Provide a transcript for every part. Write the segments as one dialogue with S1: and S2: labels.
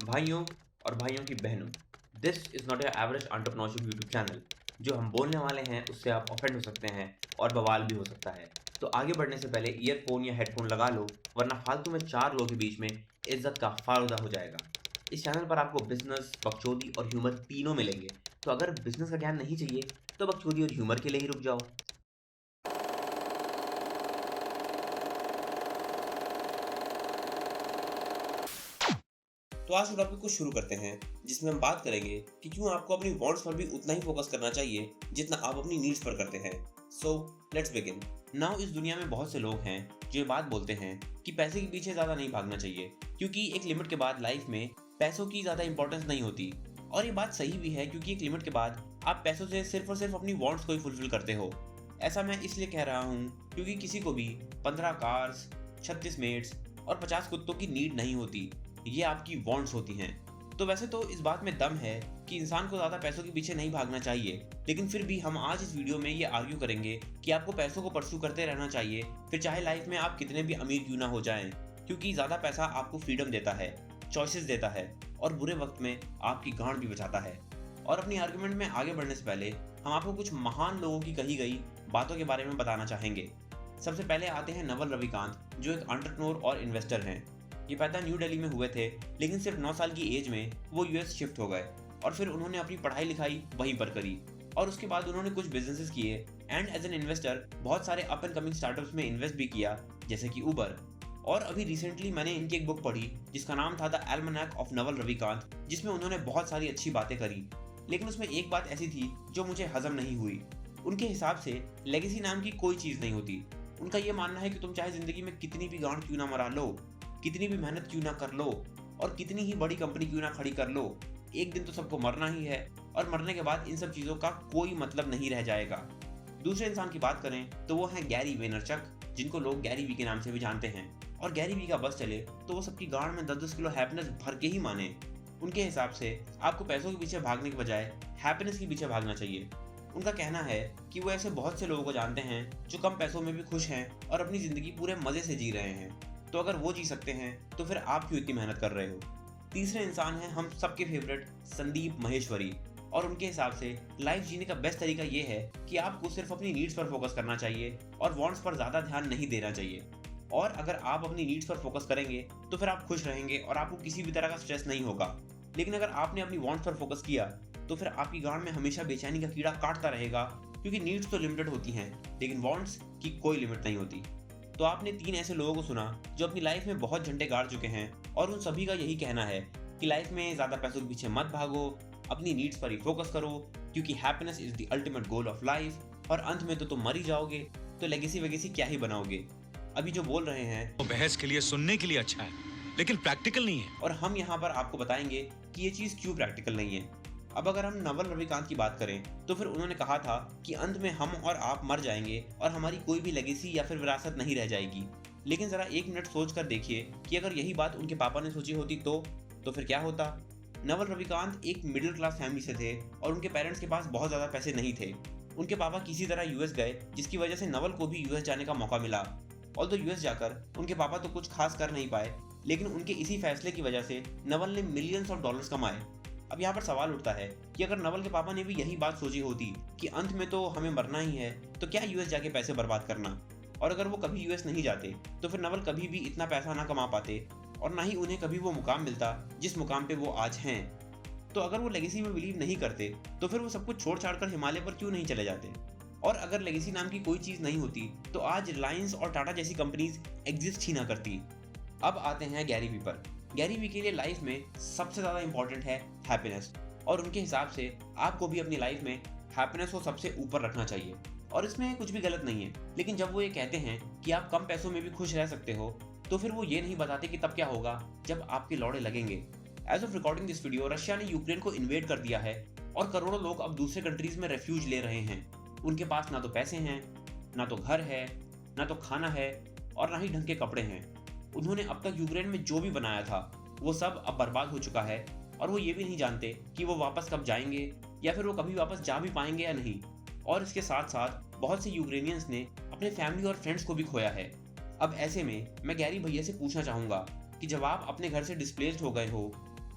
S1: भाइयों और भाइयों की बहनों, this is not a average entrepreneurship YouTube channel. जो हम बोलने वाले हैं उससे आप ऑफेंड हो सकते हैं और बवाल भी हो सकता है। तो आगे बढ़ने से पहले ईयरफोन या हेडफोन लगा लो, वरना फालतू में चार लोगों के बीच में इज्जत का फालूदा हो जाएगा। इस चैनल पर आपको बिजनेस, बकचोदी और ह्यूमर तीनों मिलेंगे। तो अगर बिजनेस का ज्ञान नहीं चाहिए तो बकचोदी और ह्यूमर के लिए ही रुक जाओ। तो आज के टॉपिक को शुरू करते हैं, जिसमें हम बात करेंगे कि क्यों आपको अपनी वांट्स पर भी उतना ही फोकस करना चाहिए जितना आप अपनी नीड्स पर करते हैं। So let's begin. नाउ इस दुनिया में बहुत से लोग हैं जो ये बात बोलते हैं कि पैसे के पीछे ज़्यादा नहीं भागना चाहिए, क्योंकि एक लिमिट के बाद लाइफ में पैसों की ज़्यादा इंपॉर्टेंस नहीं होती। और ये बात सही भी है, क्योंकि एक लिमिट के बाद आप पैसों से सिर्फ और सिर्फ अपनी वांट्स को ही फुलफिल करते हो। ऐसा मैं इसलिए कह रहा हूँ क्योंकि किसी को भी 15 कार्स, 36 मेड्स और 50 कुत्तों की नीड नहीं होती। ये आपकी वांट्स होती हैं। तो वैसे तो इस बात में दम है कि इंसान को ज़्यादा पैसों के पीछे नहीं भागना चाहिए, लेकिन फिर भी हम आज इस वीडियो में ये आर्ग्यू करेंगे कि आपको पैसों को परस्यू करते रहना चाहिए, फिर चाहे लाइफ में आप कितने भी अमीर क्यों ना हो जाएं, क्योंकि ज़्यादा पैसा आपको फ्रीडम देता है, चॉइसेस देता है और बुरे वक्त में आपकी गांड भी बचाता है। और अपनी आर्गुमेंट में आगे बढ़ने से पहले हम आपको कुछ महान लोगों की कही गई बातों के बारे में बताना चाहेंगे। सबसे पहले आते हैं नवल रविकांत, जो एक एंटरप्रेन्योर और इन्वेस्टर हैं। ये पैदा न्यू दिल्ली में हुए थे, लेकिन सिर्फ 9 साल की एज में वो यूएस शिफ्ट हो गए और फिर उन्होंने अपनी पढ़ाई लिखाई वहीं पर करी और उसके बाद उन्होंने कुछ बिजनेसेस किए एंड एज एन इन्वेस्टर बहुत सारे अप एंड कमिंग स्टार्टअप्स में इन्वेस्ट भी किया, जैसे कि उबर। और अभी रिसेंटली मैंने इनकी एक बुक पढ़ी जिसका नाम था the almanac of Naval Ravikant, जिसमें उन्होंने बहुत सारी अच्छी बातें करी, लेकिन उसमें एक बात ऐसी थी जो मुझे हजम नहीं हुई। उनके हिसाब से लेगेसी नाम की कोई चीज़ नहीं होती। उनका ये मानना है कि तुम चाहे जिंदगी में कितनी भी गांड क्यों ना मरा लो, कितनी भी मेहनत क्यों ना कर लो और कितनी ही बड़ी कंपनी क्यों ना खड़ी कर लो, एक दिन तो सबको मरना ही है और मरने के बाद इन सब चीज़ों का कोई मतलब नहीं रह जाएगा। दूसरे इंसान की बात करें तो वो है गैरी वेनरचक, जिनको लोग गैरी वी के नाम से भी जानते हैं। और गैरी वी का बस चले तो वो सबकी गांड में 10-10 किलो हैप्पीनेस भर के ही माने। उनके हिसाब से आपको पैसों के पीछे भागने के बजाय हैप्पीनेस के पीछे भागना चाहिए। उनका कहना है कि वो ऐसे बहुत से लोगों को जानते हैं जो कम पैसों में भी खुश हैं और अपनी ज़िंदगी पूरे मज़े से जी रहे हैं। तो अगर वो जी सकते हैं तो फिर आप क्यों इतनी मेहनत कर रहे हो। तीसरे इंसान हैं हम सबके फेवरेट संदीप महेश्वरी, और उनके हिसाब से लाइफ जीने का बेस्ट तरीका ये है कि आपको सिर्फ अपनी नीड्स पर फोकस करना चाहिए और वांट्स पर ज़्यादा ध्यान नहीं देना चाहिए। और अगर आप अपनी नीड्स पर फोकस करेंगे तो फिर आप खुश रहेंगे और आपको किसी भी तरह का स्ट्रेस नहीं होगा। लेकिन अगर आपने अपनी वांट्स पर फोकस किया तो फिर आपकी गांड में हमेशा बेचैनी का कीड़ा काटता रहेगा, क्योंकि नीड्स तो लिमिटेड होती हैं लेकिन वांट्स की कोई लिमिट नहीं होती। तो आपने 3 ऐसे लोगों को सुना जो अपनी लाइफ में बहुत झंडे गाड़ चुके हैं और उन सभी का यही कहना है कि लाइफ में ज़्यादा पैसों के पीछे मत भागो, अपनी नीड्स पर ही फोकस करो, क्योंकि happiness is the ultimate goal of life और अंत में तो तुम मर ही जाओगे, तो लेगेसी वेगेसी क्या ही बनाओगे। अभी जो बोल रहे हैं
S2: वो बहस के लिए सुनने के लिए अच्छा है, लेकिन प्रैक्टिकल नहीं है।
S1: और हम यहाँ पर आपको बताएंगे कि ये चीज़ क्यों प्रैक्टिकल नहीं है। अब अगर हम नवल रविकांत की बात करें तो फिर उन्होंने कहा था कि अंत में हम और आप मर जाएंगे और हमारी कोई भी लेगेसी या फिर विरासत नहीं रह जाएगी। लेकिन ज़रा एक मिनट सोच कर देखिए कि अगर यही बात उनके पापा ने सोची होती तो फिर क्या होता। नवल रविकांत एक मिडिल क्लास फैमिली से थे और उनके पेरेंट्स के पास बहुत ज़्यादा पैसे नहीं थे। उनके पापा किसी तरह यूएस गए, जिसकी वजह से नवल को भी यूएस जाने का मौका मिला। ऑल्दो यूएस जाकर उनके पापा तो कुछ खास कर नहीं पाए, लेकिन उनके इसी फैसले की वजह से नवल ने मिलियंस ऑफ डॉलर्स कमाए। अब यहाँ पर सवाल उठता है कि अगर नवल के पापा ने भी यही बात सोची होती कि अंत में तो हमें मरना ही है, तो क्या यूएस जाके पैसे बर्बाद करना। और अगर वो कभी यूएस नहीं जाते तो फिर नवल कभी भी इतना पैसा ना कमा पाते और ना ही उन्हें कभी वो मुकाम मिलता जिस मुकाम पे वो आज हैं। तो अगर वो लेगेसी में बिलीव नहीं करते तो फिर वो सब कुछ छोड़ छाड़ कर हिमालय पर क्यों नहीं चले जाते। और अगर लेगेसी नाम की कोई चीज़ नहीं होती तो आज रिलायंस और टाटा जैसी कंपनीज एग्जिस्ट ही ना करती। अब आते हैं गैरी वी पर। गैरी वी के लिए लाइफ में सबसे ज़्यादा इंपॉर्टेंट है हैप्पीनेस, और उनके हिसाब से आपको भी अपनी लाइफ में हैप्पीनेस को सबसे ऊपर रखना चाहिए और इसमें कुछ भी गलत नहीं है। लेकिन जब वो ये कहते हैं कि आप कम पैसों में भी खुश रह सकते हो, तो फिर वो ये नहीं बताते कि तब क्या होगा जब आपके लौड़े लगेंगे। As of recording this video, Russia ने यूक्रेन को इन्वेड कर दिया है और करोड़ों लोग अब दूसरे कंट्रीज में रेफ्यूज ले रहे हैं। उनके पास ना तो पैसे हैं, ना तो घर है, ना तो खाना है और ना ही ढंग के कपड़े हैं। उन्होंने अब तक यूक्रेन में जो भी बनाया था वो सब अब बर्बाद हो चुका है और वो ये भी नहीं जानते कि वो वापस कब जाएंगे या फिर वो कभी वापस जा भी पाएंगे या नहीं। और इसके साथ साथ बहुत से यूक्रेनियंस ने अपने फैमिली और फ्रेंड्स को भी खोया है। अब ऐसे में मैं गैरी भैया से पूछना चाहूँगा कि जब आप अपने घर से डिस्प्लेस्ड हो गए हो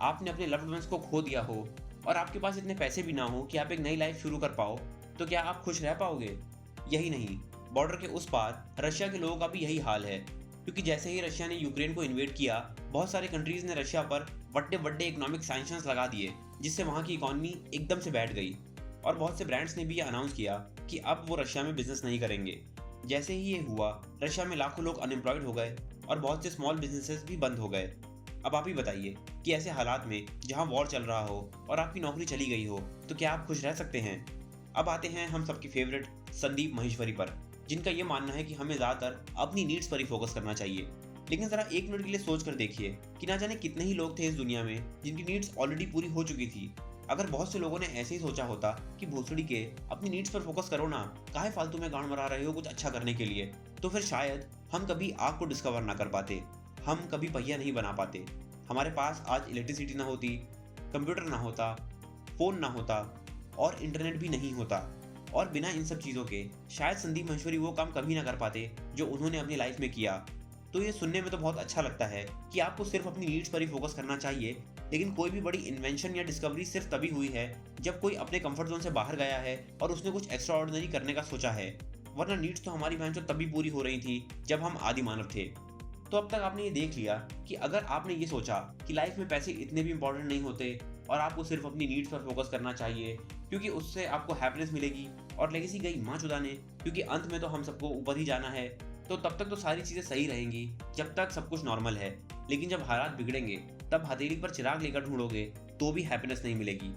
S1: आपने अपने लव्ड वंस को खो दिया हो और आपके पास इतने पैसे भी ना हो कि आप एक नई लाइफ शुरू कर पाओ, तो क्या आप खुश रह पाओगे? यही नहीं, बॉर्डर के उस पार रशिया के लोगों का भी यही हाल है, क्योंकि जैसे ही रशिया ने यूक्रेन को इन्वेड किया, बहुत सारे कंट्रीज ने रशिया पर बड़े बड़े इकोनॉमिक सैंक्शंस लगा दिए, जिससे वहाँ की इकॉनमी एकदम से बैठ गई। और बहुत से ब्रांड्स ने भी ये अनाउंस किया कि अब वो रशिया में बिजनेस नहीं करेंगे। जैसे ही ये हुआ, रशिया में लाखों लोग अनएम्प्लॉयड हो गए और बहुत से स्मॉल बिजनेसेस भी बंद हो गए। अब आप ही बताइए कि ऐसे हालात में जहां वॉर चल रहा हो और आपकी नौकरी चली गई हो, तो क्या आप खुश रह सकते हैं? अब आते हैं हम सबकी फेवरेट संदीप माहेश्वरी पर, जिनका ये मानना है कि हमें ज़्यादातर अपनी नीड्स पर ही फोकस करना चाहिए। लेकिन ज़रा एक मिनट के लिए सोच कर देखिए कि ना जाने कितने ही लोग थे इस दुनिया में जिनकी नीड्स ऑलरेडी पूरी हो चुकी थी। अगर बहुत से लोगों ने ऐसे ही सोचा होता कि भोसड़ी के अपनी नीड्स पर फोकस करो ना, काहे फालतू में गांड मरा रहे हो कुछ अच्छा करने के लिए, तो फिर शायद हम कभी आग को डिस्कवर ना कर पाते, हम कभी पहिया नहीं बना पाते, हमारे पास आज इलेक्ट्रिसिटी ना होती, कंप्यूटर ना होता, फ़ोन ना होता और इंटरनेट भी नहीं होता। और बिना इन सब चीज़ों के शायद संदीप माहेश्वरी वो काम कभी ना कर पाते जो उन्होंने अपनी लाइफ में किया। तो ये सुनने में तो बहुत अच्छा लगता है कि आपको सिर्फ अपनी नीड्स पर ही फोकस करना चाहिए, लेकिन कोई भी बड़ी इन्वेंशन या डिस्कवरी सिर्फ तभी हुई है जब कोई अपने कंफर्ट जोन से बाहर गया है और उसने कुछ एक्स्ट्रा ऑर्डिनरी करने का सोचा है। वरना नीड्स तो हमारी बहन तभी पूरी हो रही थी जब हम आदि मानव थे। तो अब तक आपने ये देख लिया कि अगर आपने ये सोचा कि लाइफ में पैसे इतने भी इंपॉर्टेंट नहीं होते और आपको सिर्फ अपनी नीड्स पर फोकस करना चाहिए, क्योंकि उससे आपको हैप्पीनेस मिलेगी और लेगेसी गई माँ चुदाने, क्योंकि अंत में तो हम सबको ऊपर ही जाना है, तो तब तक तो सारी चीज़ें सही रहेंगी जब तक सब कुछ नॉर्मल है। लेकिन जब हालात बिगड़ेंगे तब हथेली पर चिराग लेकर ढूंढोगे तो भी हैप्पीनेस नहीं मिलेगी।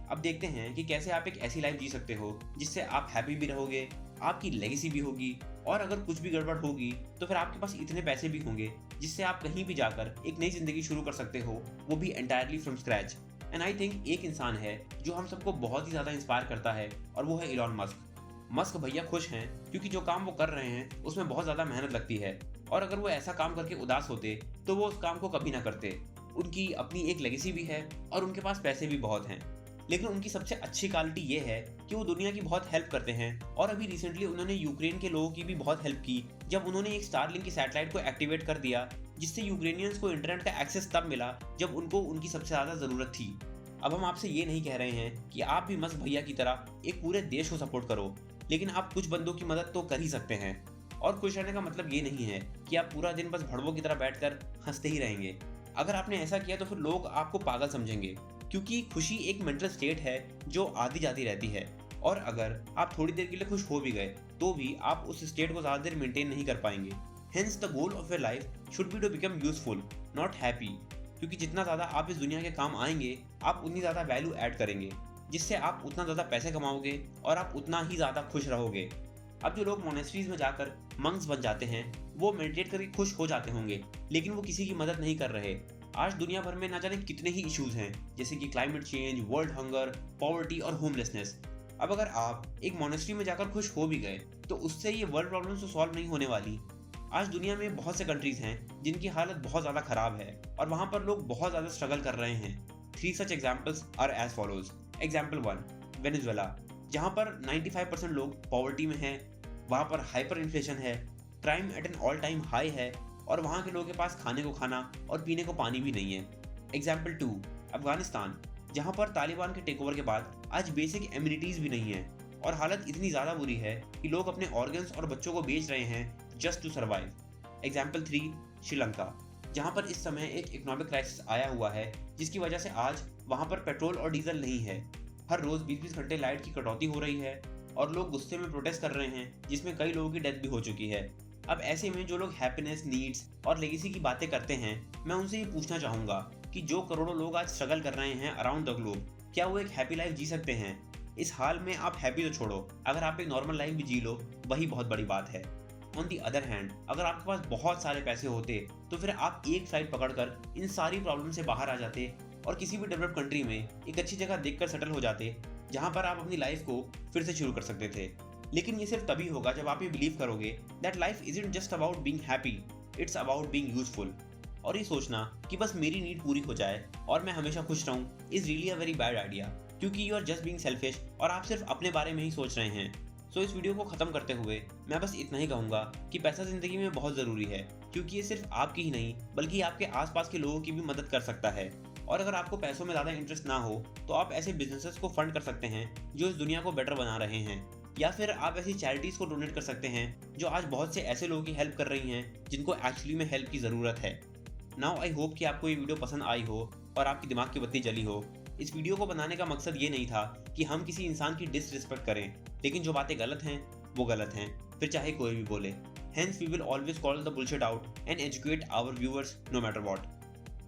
S1: अब देखते हैं कि कैसे आप एक ऐसी लाइफ जी सकते हो जिससे आप हैप्पी भी रहोगे, आपकी लेगेसी भी होगी, और अगर कुछ भी गड़बड़ होगी तो फिर आपके पास इतने पैसे भी होंगे जिससे आप कहीं भी जाकर एक नई जिंदगी शुरू कर सकते हो, वो भी entirely from scratch. And I think एक इंसान है जो हम सबको बहुत ही ज़्यादा इंस्पायर करता है और वो है इलॉन मस्क। मस्क भैया खुश हैं क्योंकि जो काम वो कर रहे हैं उसमें बहुत ज़्यादा मेहनत लगती है, और अगर वो ऐसा काम करके उदास होते तो वो उस काम को कभी ना करते। उनकी अपनी एक लेगेसी भी है और उनके पास पैसे भी बहुत हैं, लेकिन उनकी सबसे अच्छी क्वालिटी ये है कि वो दुनिया की बहुत हेल्प करते हैं। और अभी रिसेंटली उन्होंने यूक्रेन के लोगों की भी बहुत हेल्प की जब उन्होंने एक स्टारलिंक की सैटेलाइट को एक्टिवेट कर दिया, जिससे यूक्रेनियंस को इंटरनेट का एक्सेस तब मिला जब उनको उनकी सबसे ज़्यादा ज़रूरत थी। अब हम आपसे ये नहीं कह रहे हैं कि आप भी मस्क भैया की तरह एक पूरे देश को सपोर्ट करो, लेकिन आप कुछ बंदों की मदद तो कर ही सकते हैं। और खुश रहने का मतलब ये नहीं है कि आप पूरा दिन बस भड़वों की तरह बैठकर हंसते ही रहेंगे। अगर आपने ऐसा किया तो फिर लोग आपको पागल समझेंगे, क्योंकि खुशी एक मेंटल स्टेट है जो आती जाती रहती है, और अगर आप थोड़ी देर के लिए खुश हो भी गए तो भी आप उस स्टेट को ज़्यादा देर मेंटेन नहीं कर पाएंगे। Hence the goal of your life should be to become useful, not happy, क्योंकि जितना ज़्यादा आप इस दुनिया के काम आएंगे आप उतनी ज़्यादा वैल्यू ऐड करेंगे, जिससे आप उतना ज़्यादा पैसे कमाओगे और आप उतना ही ज़्यादा खुश रहोगे। अब जो लोग मोनेस्ट्रीज में जाकर मंक्स बन जाते हैं वो मेडिटेट करके खुश हो जाते होंगे, लेकिन वो किसी की मदद नहीं कर रहे। आज दुनिया भर में ना जाने कितने ही इश्यूज हैं, जैसे कि climate change, world hunger, poverty और होमलेसनेस। अब अगर आप एक मोनेस्ट्री में जाकर खुश हो भी गए तो उससे ये वर्ल्ड प्रॉब्लम्स तो सॉल्व नहीं होने वाली। आज दुनिया में बहुत से कंट्रीज हैं जिनकी हालत बहुत ज़्यादा खराब है और वहाँ पर लोग बहुत ज़्यादा स्ट्रगल कर रहे हैं। 3 such examples are as follows. Example 1, Venezuela, जहाँ पर 95% लोग पॉवर्टी में हैं, वहाँ पर हाइपर इन्फ्लेशन है, crime at an all time high है, और वहाँ के लोगों के पास खाने को खाना और पीने को पानी भी नहीं है। एग्जाम्पल 2, अफगानिस्तान, जहाँ पर तालिबान के टेक ओवर के बाद आज बेसिक एम्यूनिटीज़ भी नहीं है और हालत इतनी ज़्यादा बुरी है कि लोग अपने ऑर्गन्स और बच्चों को बेच रहे हैं just to survive. Example 3, Sri Lanka, जहाँ पर इस समय एक इकोनॉमिक क्राइसिस आया हुआ है जिसकी वजह से आज वहाँ पर पेट्रोल और डीजल नहीं है। हर रोज़ 20-20 घंटे लाइट की कटौती हो रही है और लोग गुस्से में प्रोटेस्ट कर रहे हैं, जिसमें कई लोगों की डेथ भी हो चुकी है। अब ऐसे में जो लोग हैप्पीनेस, नीड्स और लेगेसी की बातें करते हैं, मैं उनसे ये पूछना चाहूँगा कि जो करोड़ों लोग आज स्ट्रगल कर रहे हैं अराउंड द ग्लोब, क्या वो एक हैप्पी लाइफ जी सकते हैं? इस हाल में आप हैप्पी तो छोड़ो, अगर आप एक नॉर्मल लाइफ भी जी लो वही बहुत बड़ी बात है। ऑन दी अदर हैंड, अगर आपके पास बहुत सारे पैसे होते तो फिर आप एक फ्लाइट पकड़कर इन सारी प्रॉब्लम से बाहर आ जाते और किसी भी डेवलप्ड कंट्री में एक अच्छी जगह देखकर सेटल हो जाते, जहाँ पर आप अपनी लाइफ को फिर से शुरू कर सकते थे। लेकिन ये सिर्फ तभी होगा जब आप ये बिलीव करोगे that life isn't just about being happy, it's about being useful. और ये सोचना कि बस मेरी नीड पूरी हो जाए और मैं हमेशा खुश रहूँ is really a very bad idea, क्योंकि you are just being selfish और आप सिर्फ अपने बारे में ही सोच रहे हैं। सो इस वीडियो को ख़त्म करते हुए मैं बस इतना ही कहूँगा कि पैसा ज़िंदगी में बहुत ज़रूरी है, क्योंकि ये सिर्फ आपकी ही नहीं बल्कि आपके आसपास के लोगों की भी मदद कर सकता है। और अगर आपको पैसों में ज़्यादा इंटरेस्ट ना हो तो आप ऐसे बिजनेसेस को फंड कर सकते हैं जो इस दुनिया को बेटर बना रहे हैं, या फिर आप ऐसी चैरिटीज़ को डोनेट कर सकते हैं जो आज बहुत से ऐसे लोगों की हेल्प कर रही हैं जिनको एक्चुअली में हेल्प की ज़रूरत है। नाउ आई होप कि आपको ये वीडियो पसंद आई हो और आपकी दिमाग की बत्ती जली हो। इस वीडियो को बनाने का मकसद ये नहीं था कि हम किसी इंसान की डिसरिस्पेक्ट करें, लेकिन जो बातें गलत हैं वो गलत हैं, फिर चाहे कोई भी बोले। Hence we will always call the bullshit out and educate our viewers no matter what।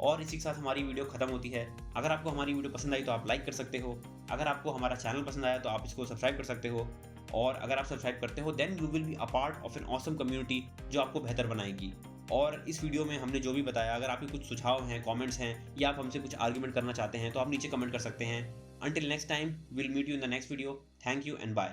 S1: और इसी के साथ हमारी वीडियो खत्म होती है। अगर आपको हमारी वीडियो पसंद आई तो आप लाइक कर सकते हो। अगर आपको हमारा चैनल पसंद आया तो आप इसको सब्सक्राइब कर सकते हो। और अगर आप सब्सक्राइब करते हो then you will be a part of an awesome community जो आपको बेहतर बनाएगी। और इस वीडियो में हमने जो भी बताया, अगर आपके कुछ सुझाव हैं, कमेंट्स हैं, या आप हमसे कुछ आर्ग्यूमेंट करना चाहते हैं तो आप नीचे कमेंट कर सकते हैं। Until next time, we'll meet you in the next video. Thank you and bye.